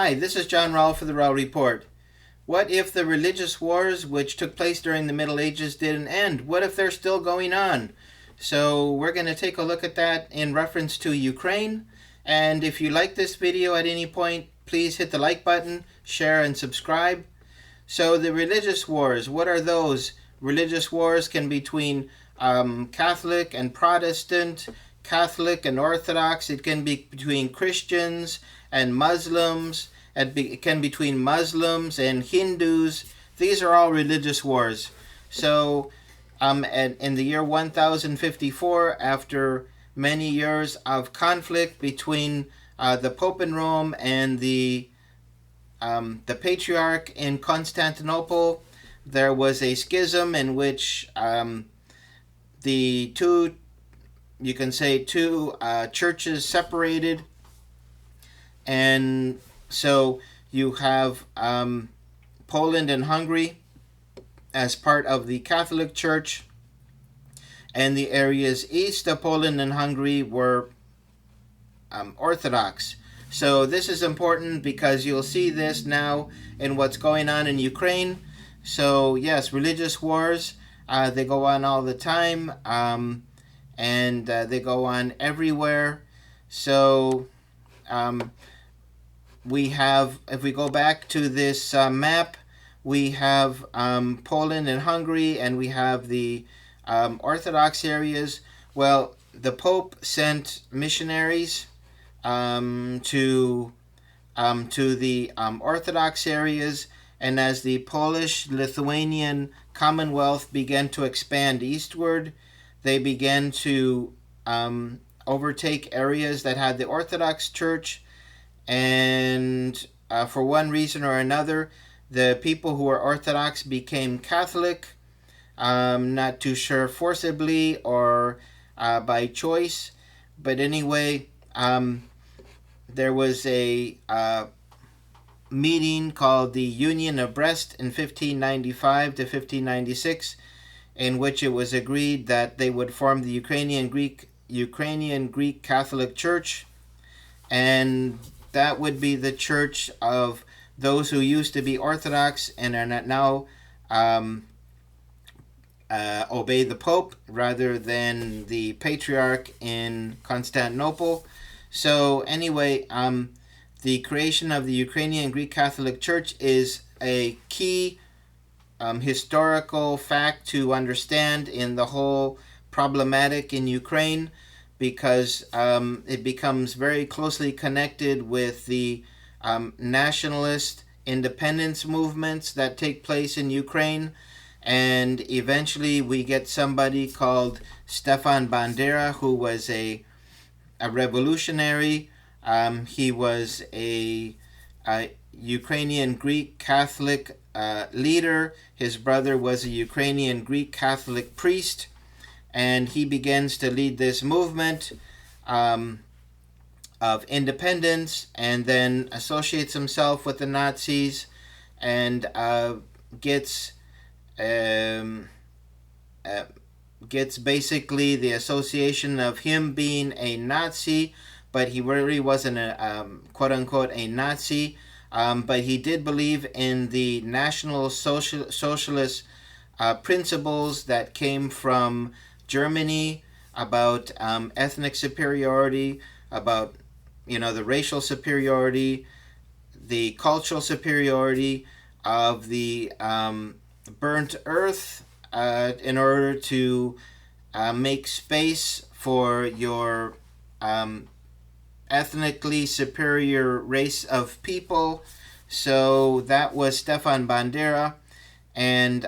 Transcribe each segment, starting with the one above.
Hi, this is John Rowell for the Rowell Report. What if the religious wars which took place during the Middle Ages didn't end? What if they're still going on? So we're going to take a look at that in reference to Ukraine. And if you like this video at any point, please hit the like button, share, and subscribe. So the religious wars, what are those? Religious wars can be between Catholic and Protestant, Catholic and Orthodox. It can be between Christians and Muslims. It can be between Muslims and Hindus. These are all religious wars. So in the year 1054, after many years of conflict between the Pope in Rome and the Patriarch in Constantinople, there was a schism in which the two churches separated, and so you have Poland and Hungary as part of the Catholic Church, and the areas east of Poland and Hungary were Orthodox. So this is important because you'll see this now in what's going on in Ukraine. So yes, religious wars, they go on all the time, and they go on everywhere. So we have, if we go back to this map, we have Poland and Hungary, and we have the Orthodox areas. Well, the Pope sent missionaries to the Orthodox areas, and as the Polish-Lithuanian Commonwealth began to expand eastward, they began to overtake areas that had the Orthodox Church, and for one reason or another, the people who were Orthodox became Catholic, not too sure forcibly or by choice, but anyway, there was a meeting called the Union of Brest in 1595 to 1596, in which it was agreed that they would form the Ukrainian Greek Catholic Church, and that would be the church of those who used to be Orthodox and are not now obey the Pope rather than the Patriarch in Constantinople. So anyway, the creation of the Ukrainian Greek Catholic Church is a key historical fact to understand in the whole problematic in Ukraine, because it becomes very closely connected with the nationalist independence movements that take place in Ukraine. And eventually we get somebody called Stefan Bandera, who was a revolutionary. He was a Ukrainian Greek Catholic leader. His brother was a Ukrainian Greek Catholic priest, and he begins to lead this movement of independence, and then associates himself with the Nazis, and gets basically the association of him being a Nazi, but he really wasn't a quote-unquote a Nazi, but he did believe in the National Socialist principles that came from Germany about ethnic superiority, about the racial superiority, the cultural superiority of the burnt earth, in order to make space for your ethnically superior race of people. So that was Stefan Bandera, and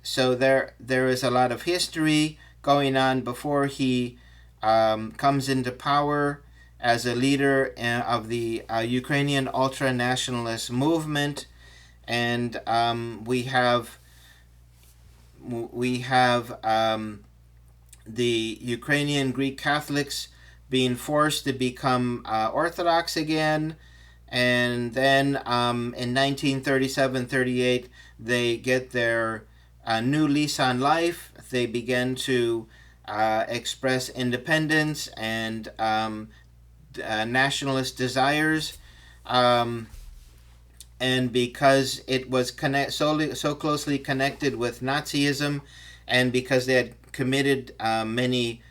so there is a lot of history going on before he comes into power as a leader of the Ukrainian ultra-nationalist movement. And we have the Ukrainian Greek Catholics being forced to become Orthodox again, and then in 1937-38 they get their new lease on life. They begin to express independence and nationalist desires. Um, and because it was so closely connected with Nazism, and because they had committed many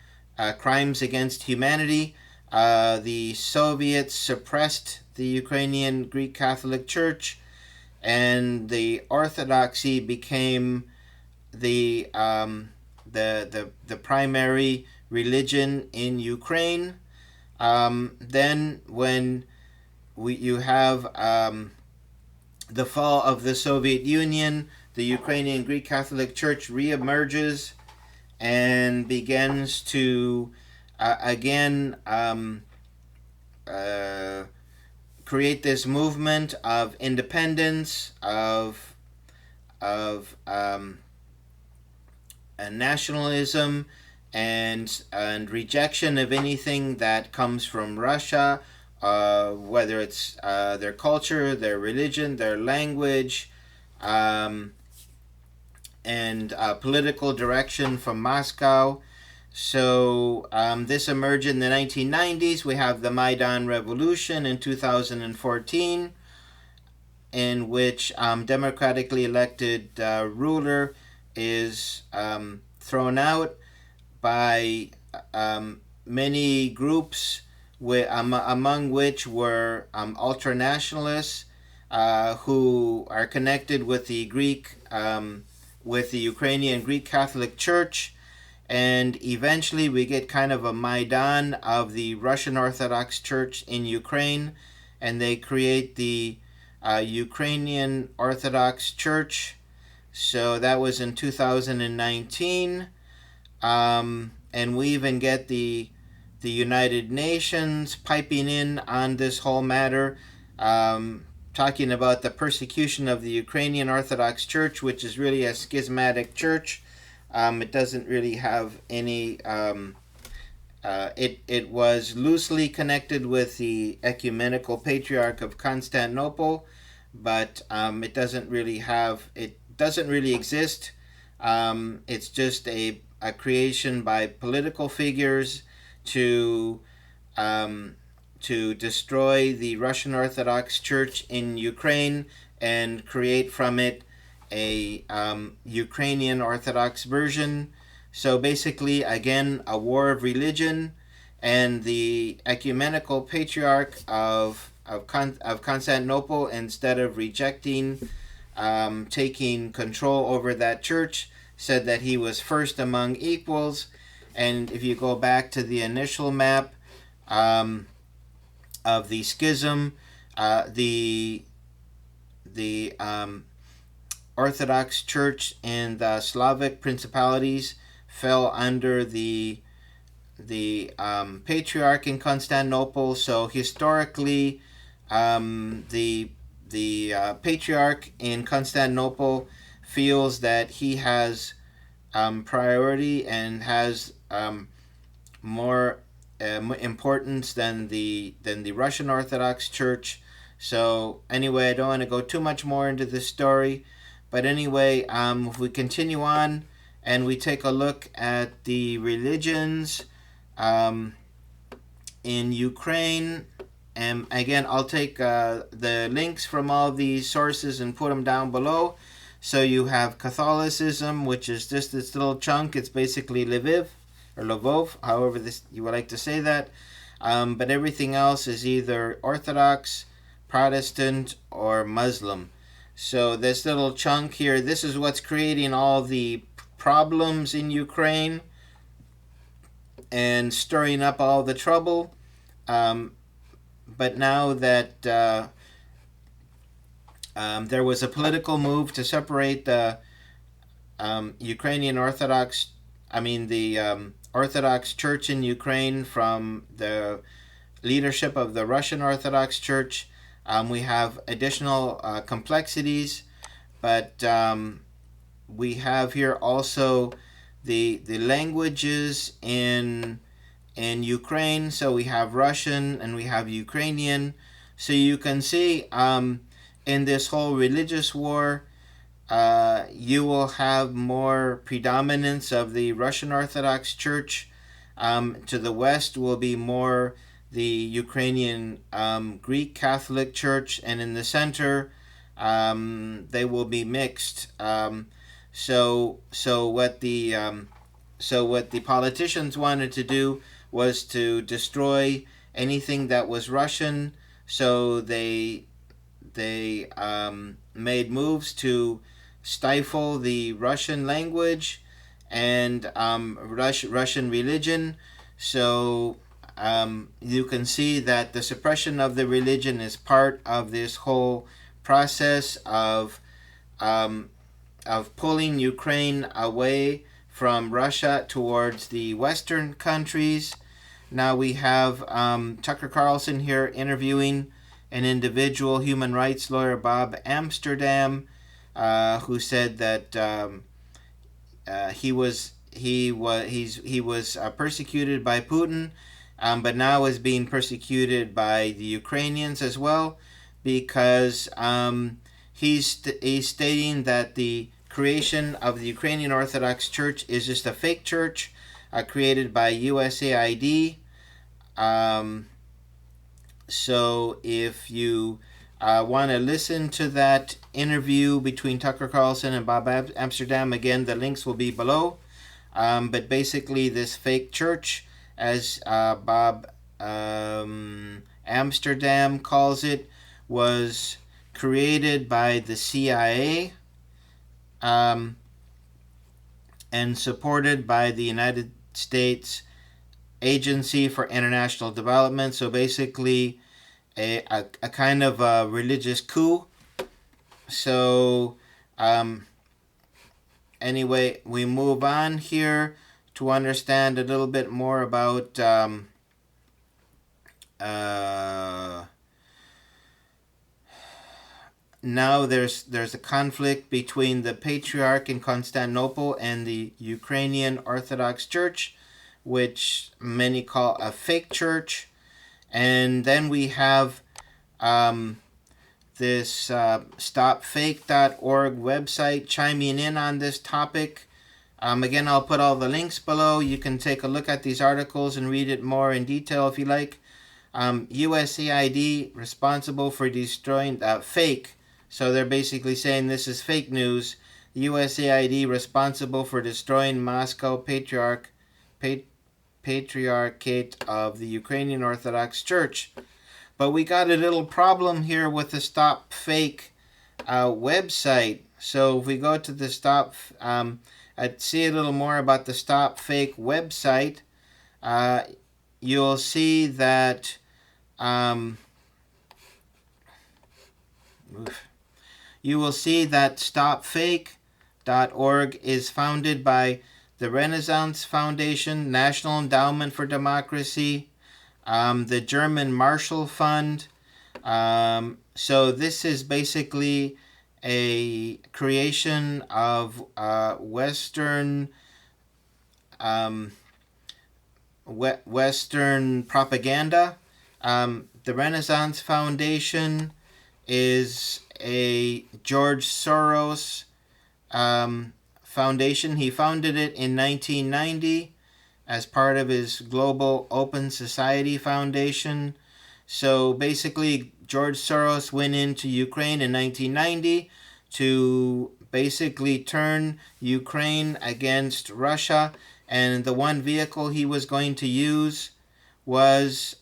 crimes against humanity, the Soviets suppressed the Ukrainian Greek Catholic Church, and the Orthodoxy became the the primary religion in Ukraine. Then when you have the fall of the Soviet Union, the Ukrainian Greek Catholic Church reemerges and begins to again uh, create this movement of independence, of nationalism, and rejection of anything that comes from Russia, whether it's their culture, their religion, their language, um, and political direction from Moscow. So this emerged in the 1990s. We have the Maidan Revolution in 2014, in which democratically elected ruler is thrown out by many groups, among which were ultranationalists who are connected with the with the Ukrainian Greek Catholic Church. And eventually we get kind of a Maidan of the Russian Orthodox Church in Ukraine, and they create the Ukrainian Orthodox Church. So that was in 2019. And we even get the United Nations piping in on this whole matter, talking about the persecution of the Ukrainian Orthodox Church, which is really a schismatic church. It doesn't really have any. It was loosely connected with the ecumenical patriarch of Constantinople, but it doesn't really have. It doesn't really exist. It's just a creation by political figures to destroy the Russian Orthodox Church in Ukraine and create from it a Ukrainian Orthodox version. So basically, again, a war of religion, and the ecumenical patriarch of Constantinople, instead of rejecting taking control over that church, said that he was first among equals. And if you go back to the initial map of the schism, the Orthodox Church in the Slavic principalities fell under the patriarch in Constantinople. So historically, the patriarch in Constantinople feels that he has priority and has more importance than the Russian Orthodox Church. So anyway, I don't want to go too much more into this story, but anyway, if we continue on and we take a look at the religions in Ukraine, and again, I'll take the links from all of these sources and put them down below. So you have Catholicism, which is just this little chunk. It's basically Lviv or Lvov, however you would like to say that. But everything else is either Orthodox, Protestant, or Muslim. So this little chunk here, this is what's creating all the problems in Ukraine and stirring up all the trouble. But now that there was a political move to separate the Ukrainian Orthodox, the Orthodox Church in Ukraine from the leadership of the Russian Orthodox Church. We have additional complexities, but we have here also the languages in Ukraine. So we have Russian and we have Ukrainian. So you can see in this whole religious war, you will have more predominance of the Russian Orthodox Church. To the west will be more the Ukrainian Greek Catholic Church, and in the center they will be mixed. So what the politicians wanted to do was to destroy anything that was Russian. So they made moves to stifle the Russian language and Russian religion. So you can see that the suppression of the religion is part of this whole process of pulling Ukraine away from Russia towards the Western countries. Now we have Tucker Carlson here interviewing an individual human rights lawyer, Bob Amsterdam, who said that he was persecuted by Putin, but now is being persecuted by the Ukrainians as well, because he's stating that the creation of the Ukrainian Orthodox Church is just a fake church created by USAID. So if you want to listen to that interview between Tucker Carlson and Bob Amsterdam, again, the links will be below. But basically, this fake church, as Bob Amsterdam calls it, was created by the CIA and supported by the United States Agency for International Development. So basically a kind of a religious coup. So anyway, we move on here to understand a little bit more about now there's a conflict between the Patriarch in Constantinople and the Ukrainian Orthodox Church, which many call a fake church. And then we have this stopfake.org website chiming in on this topic. Again, I'll put all the links below. You can take a look at these articles and read it more in detail if you like. USAID responsible for destroying fake. So they're basically saying this is fake news. USAID responsible for destroying Moscow Patriarchate of the Ukrainian Orthodox Church. But we got a little problem here with the Stop Fake website. So if we go to the I'd see a little more about the Stop Fake website. You'll see that you will see that stopfake.org is founded by the Renaissance Foundation, National Endowment for Democracy, the German Marshall Fund. So this is basically a creation of Western propaganda. The Renaissance Foundation is a George Soros foundation. He founded it in 1990 as part of his Global Open Society Foundation. So basically, George Soros went into Ukraine in 1990 to basically turn Ukraine against Russia, and the one vehicle he was going to use was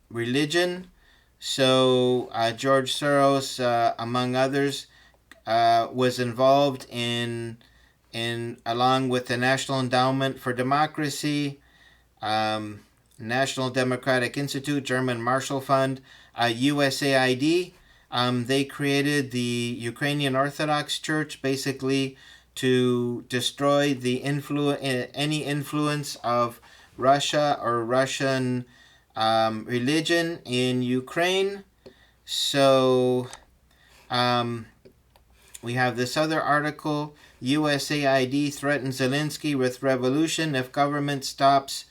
religion. So George Soros, among others, was involved in along with the National Endowment for Democracy, National Democratic Institute, German Marshall Fund, USAID. They created the Ukrainian Orthodox Church basically to destroy the any influence of Russia or Russian religion in Ukraine. So we have this other article. USAID threatens Zelensky with revolution if government stops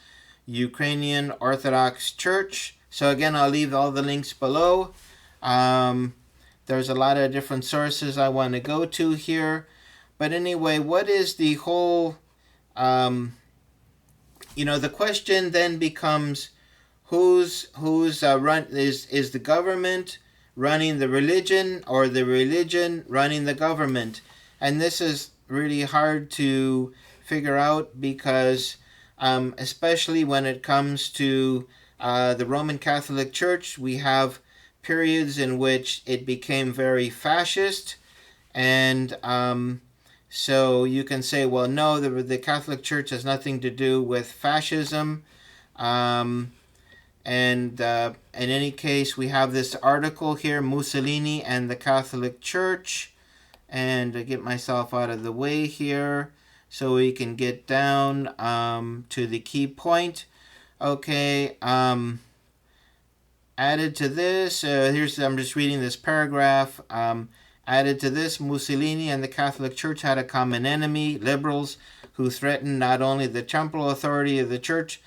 Ukrainian Orthodox Church. So again, I'll leave all the links below. There's a lot of different sources I want to go to here. But anyway, what is the whole the question then becomes, who's run is the government running the religion, or the religion running the government? And this is really hard to figure out, because especially when it comes to the Roman Catholic Church, we have periods in which it became very fascist, and so you can say, well, no, the Catholic Church has nothing to do with fascism. Um, and in any case, we have this article here, Mussolini and the Catholic Church. And I get myself out of the way here so we can get down to the key point. Okay, added to this, I'm just reading this paragraph. Added to this, Mussolini and the Catholic Church had a common enemy, liberals, who threatened not only the temporal authority of the Church,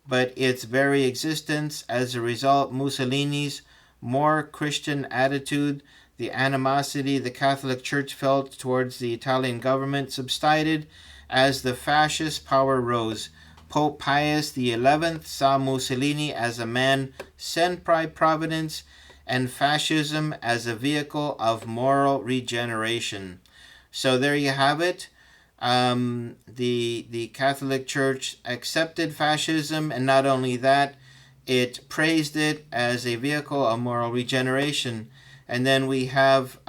but its very existence. As a result, Mussolini's more Christian attitude, the animosity the Catholic Church felt towards the Italian government, subsided as the fascist power rose. Pope Pius XI saw Mussolini as a man sent by Providence, and fascism as a vehicle of moral regeneration. So there you have it. The Catholic Church accepted fascism, and not only that, it praised it as a vehicle of moral regeneration. And then we have,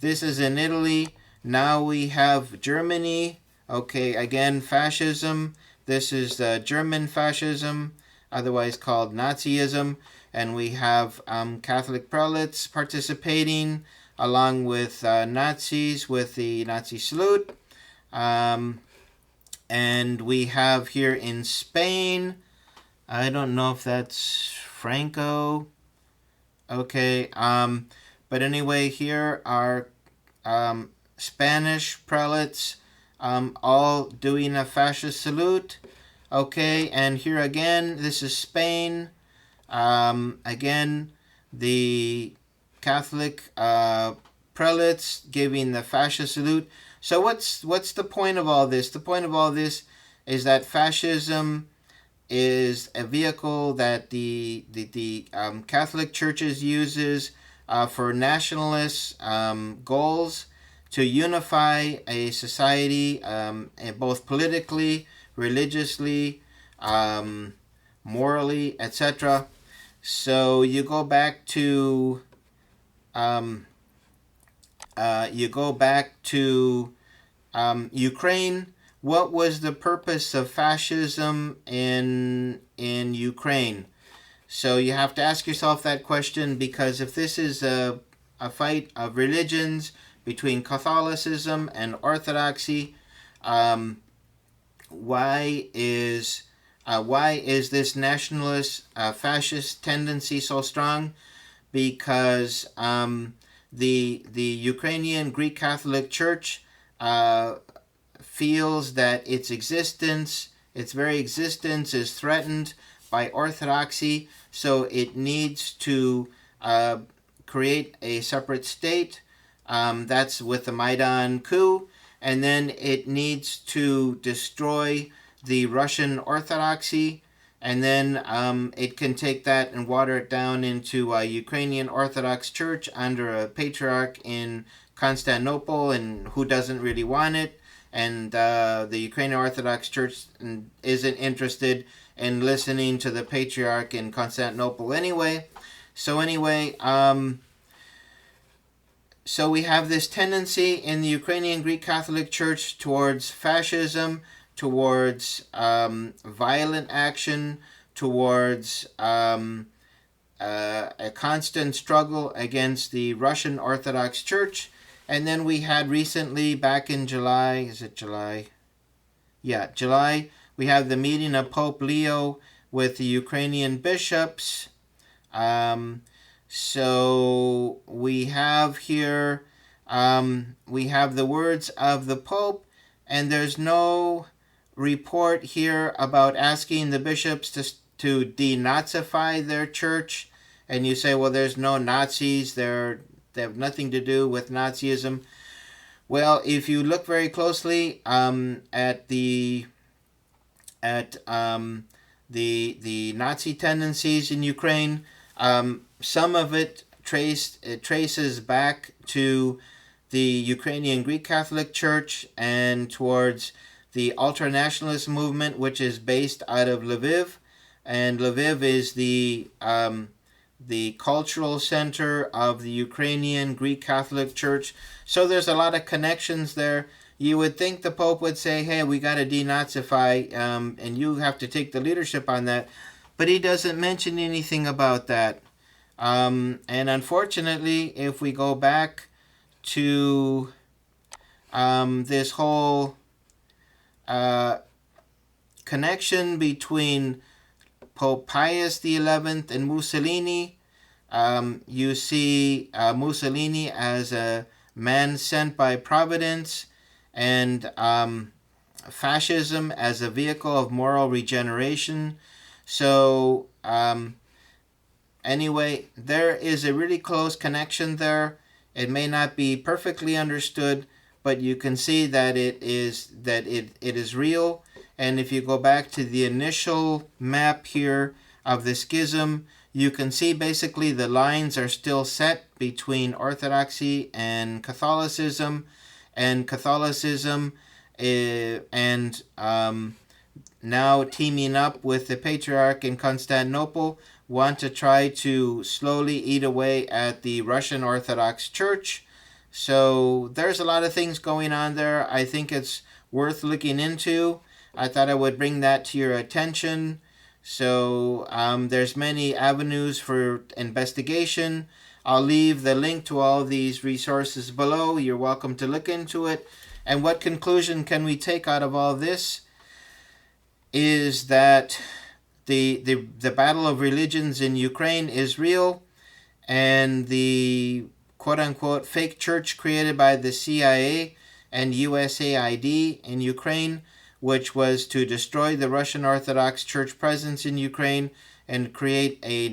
this is in Italy. Now we have Germany. Okay, again, fascism. This is German fascism, otherwise called Nazism. And we have Catholic prelates participating along with Nazis with the Nazi salute. And we have here in Spain, I don't know if that's Franco. Okay, but anyway, here are Spanish prelates all doing a fascist salute. Okay, and here again, this is Spain. Again, the Catholic prelates giving the fascist salute. So what's the point of all this? The point of all this is that fascism is a vehicle that the Catholic churches uses for nationalist goals, to unify a society, both politically, religiously, morally, etc. So you go back to Ukraine. What was the purpose of fascism in Ukraine? So you have to ask yourself that question, because if this is a fight of religions between Catholicism and Orthodoxy, why is this nationalist fascist tendency so strong? Because the Ukrainian Greek Catholic Church feels that its very existence is threatened by orthodoxy, so it needs to create a separate state. That's with the Maidan coup. And then it needs to destroy the Russian Orthodoxy, and then it can take that and water it down into a Ukrainian Orthodox Church under a patriarch in Constantinople, and who doesn't really want it. And the Ukrainian Orthodox Church isn't interested in listening to the patriarch in Constantinople anyway. So anyway, so we have this tendency in the Ukrainian Greek Catholic Church towards fascism, towards violent action, towards a constant struggle against the Russian Orthodox Church. And then we had recently, back in July, is it July? Yeah, July, we have the meeting of Pope Leo with the Ukrainian bishops. So we have here, we have the words of the Pope, and there's no report here about asking the bishops to denazify their church. And you say, well, there's no Nazis, they have nothing to do with Nazism. Well, if you look very closely at the at the Nazi tendencies in Ukraine. Some of it traces back to the Ukrainian Greek Catholic Church and towards the ultra-nationalist movement, which is based out of Lviv. And Lviv is the cultural center of the Ukrainian Greek Catholic Church. So there's a lot of connections there. You would think the Pope would say, hey, we got to denazify, and you have to take the leadership on that. But he doesn't mention anything about that. And unfortunately, if we go back to this whole connection between Pope Pius XI and Mussolini, you see Mussolini as a man sent by Providence, and fascism as a vehicle of moral regeneration. So anyway, there is a really close connection there. It may not be perfectly understood, but you can see that it is real. And if you go back to the initial map here of the schism, you can see basically the lines are still set between Orthodoxy and Catholicism, and Catholicism and now teaming up with the Patriarch in Constantinople want to try to slowly eat away at the Russian Orthodox Church. So there's a lot of things going on there. I think it's worth looking into. I thought I would bring that to your attention. So there's many avenues for investigation. I'll leave the link to all these resources below. You're welcome to look into it. And what conclusion can we take out of all this is that the battle of religions in Ukraine is real, and the quote-unquote fake church created by the CIA and USAID in Ukraine, which was to destroy the Russian Orthodox Church presence in Ukraine and create a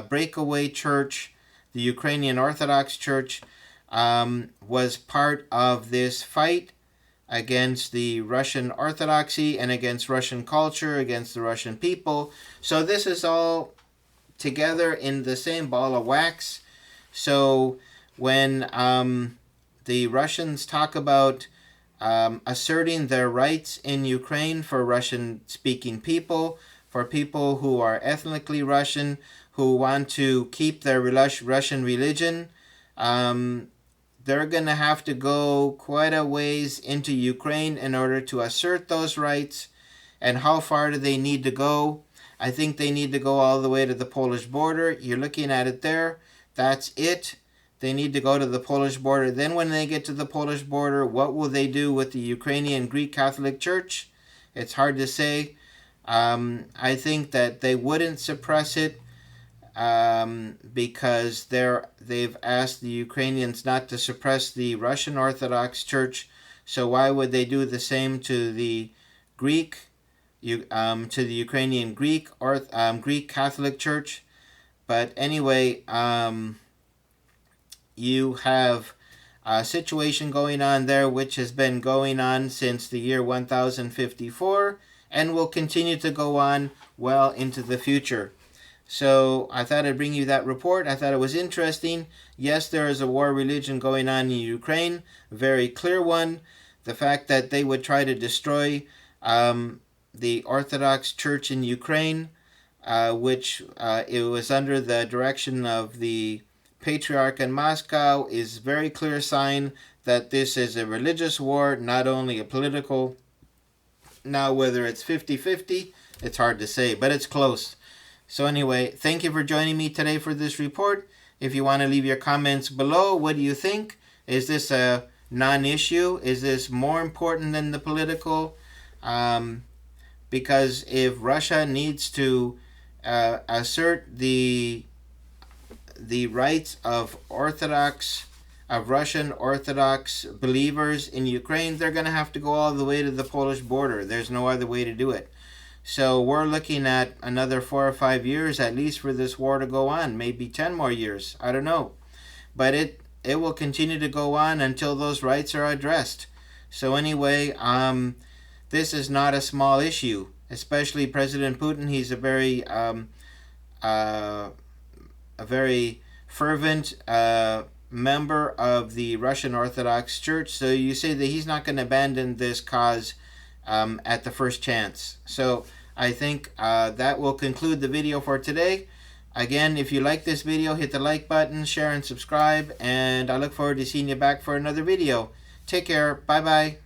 breakaway church, the Ukrainian Orthodox Church, was part of this fight against the Russian Orthodoxy and against Russian culture, against the Russian people. So this is all together in the same ball of wax. So when the Russians talk about asserting their rights in Ukraine for Russian-speaking people, for people who are ethnically Russian, who want to keep their Russian religion, they're going to have to go quite a ways into Ukraine in order to assert those rights. And how far do they need to go? I think they need to go all the way to the Polish border. You're looking at it there. That's it. They need to go to the Polish border. Then when they get to the Polish border, what will they do with the Ukrainian Greek Catholic Church? It's hard to say. I think that they wouldn't suppress it because they've asked the Ukrainians not to suppress the Russian Orthodox Church. So why would they do the same to the Ukrainian Greek or Greek Catholic Church? But anyway, you have a situation going on there which has been going on since the year 1054 and will continue to go on well into the future. So I thought I'd bring you that report. I thought it was interesting. Yes, there is a war religion going on in Ukraine, a very clear one. The fact that they would try to destroy the Orthodox Church in Ukraine, which it was under the direction of the Patriarch in Moscow, is very clear sign that this is a religious war, not only a political. Now, whether it's 50-50, it's hard to say, but it's close. So anyway, thank you for joining me today for this report. If you want to leave your comments below, what do you think? Is this a non-issue? Is this more important than the political? Because if Russia needs to assert the rights of Russian Orthodox believers in Ukraine, they're going to have to go all the way to the Polish border. There's no other way to do it. So we're looking at another 4 or 5 years at least for this war to go on, maybe 10 more years. I don't know. But it will continue to go on until those rights are addressed. So anyway, this is not a small issue. especially President Putin. He's a very fervent member of the Russian Orthodox Church. So you say that he's not going to abandon this cause at the first chance. So I think that will conclude the video for today. Again, if you like this video, hit the like button, share and subscribe, and I look forward to seeing you back for another video. Take care. Bye-bye.